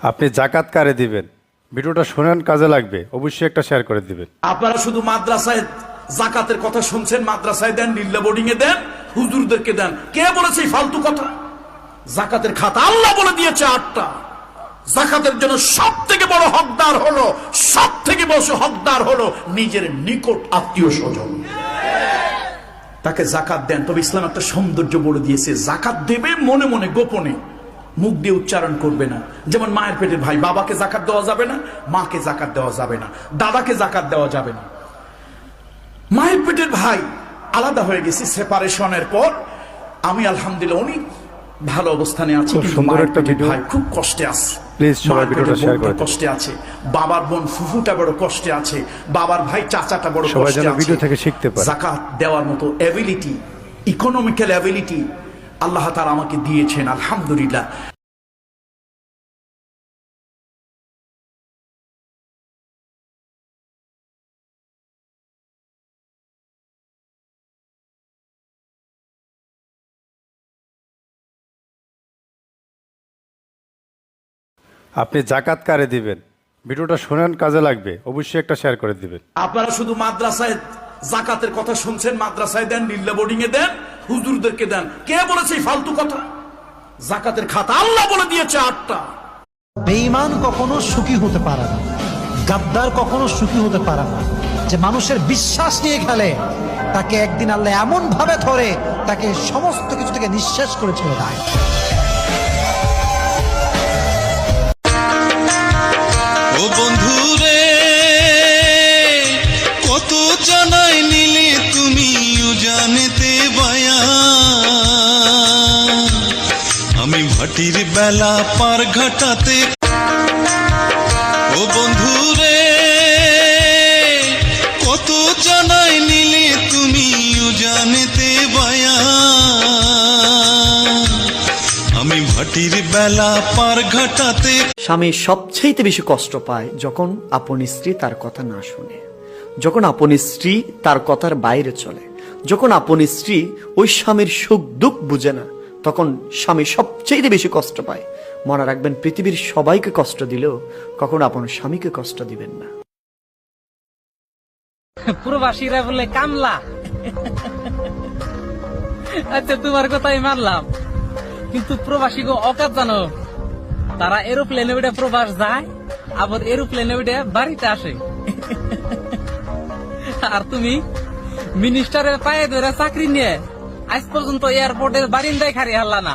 আপনি জাকাত কারে দিবেন? ভিডিওটা শুনেন, কাজে লাগবে, অবশ্যই একটা শেয়ার করে দিবেন। আপনারা শুধু মাদ্রাসায় জাকাতের কথা শুনছেন, মাদ্রাসায় দেন, লিল্লা বোর্ডিং এ দেন, হুজুরদেরকে দেন। কে বলেছে এই ফালতু কথা? জাকাতের খাতা আল্লাহ বলে দিয়েছে 8টা। জাকাতের জন্য সব থেকে বড় হকদার হলো, সব থেকে বড় হকদার হলো নিজের নিকট আত্মীয় স্বজন। তাকে জাকাত দেন। তবে ইসলাম একটা সৌন্দর্য বলে দিয়েছে, জাকাত দেবে মনে মনে, গোপনে, মুখ দিয়ে উচ্চারণ করবে না। যেমন মায়ের পেটের ভাই, বাবাকে জাকাত দেওয়া যাবে না, মাকে জাকাত দেওয়া যাবে না, দাদাকে জাকাত দেওয়া যাবে না। মায়ের পেটের ভাই আলাদা হয়ে গেছি সেপারেশনের পর। আমি আলহামদুলিল্লাহ অনেক ভালো অবস্থানে আছি, খুব সুন্দর একটা ভিডিও। ভাই খুব কষ্টে আছে, প্লিজ সবাই ভিডিওটা শেয়ার করে দিন। কষ্টে আছে, বাবার বোন ফুফুটা বড় কষ্টে আছে, বাবার ভাই চাচাটা বড় সবাই কষ্টে যেন আছে। ভিডিও থেকে শিখতে পারে। যাকাত দেওয়ার মতো এবিলিটি, ইকোনমিক্যাল এবিলিটি আল্লাহ তাআলা আমাকে দিয়েছেন, আলহামদুলিল্লাহ। আপনি জাকাত কারে দিবেন? ভিডিওটা শুনেন, কাজে লাগবে, অবশ্যই একটা শেয়ার করে দিবেন। আপনারা শুধু মাদ্রাসায় জাকাতের কথা শুনছেন, মাদ্রাসায় দেন, লিল্লা বোর্ডিং এ দেন, হুজুরদেরকে দেন। কে বলেছে এই ফালতু কথা? জাকাতের খাতা আল্লাহ বলে দিয়েছে 8টা। বেঈমান কখনো সুখী হতে পারে না, গাদ্দার কখনো সুখী হতে পারে না। যে মানুষের বিশ্বাস নিয়ে খেলে, তাকে একদিন আল্লাহ এমন ভাবে ধরে, তাকে সমস্ত কিছু থেকে নিঃশেষ করে ছেড়ে দেয়। ও বন্ধুরে, কত জানাই নিলে তুমিও জানেতে বায়া। আমি ভাটির বেলা পার ঘাটাতে। ও বন্ধুরে, কত জানাই নিলে তুমিও জানেতে বায়া। আমি ভাটির বেলা পার ঘাটাতে। স্বামী সবচেয়ে বেশি কষ্ট পায় যখন আপন স্ত্রী তার কথা না শুনে, যখন আপন স্ত্রী তার কথার বাইরে চলে, যখন আপন স্ত্রী ওই স্বামীর সুখ দুঃখ বুঝে না, তখন স্বামী সবচেয়ে বেশি কষ্ট পায়। মনে রাখবেন, পৃথিবীর সবাইকে কষ্ট দিলেও কখনো আপন স্বামীকে কষ্ট দিবেন না। প্রবাসীরা বলে কামলা। আচ্ছা, তোমার কথাই মানলাম, কিন্তু প্রবাসী গো অকাত জানো, তারা এরোপ্লেনে উঠে প্রবাস যায়, আবার এরোপ্লেনে উঠে বাড়িতে আসে। আর তুমি মিনিস্টারের পায়ে ধরে চাকরি নিয়ে আজ পর্যন্ত এয়ারপোর্টের বারিন্দায় খারি হারলা না।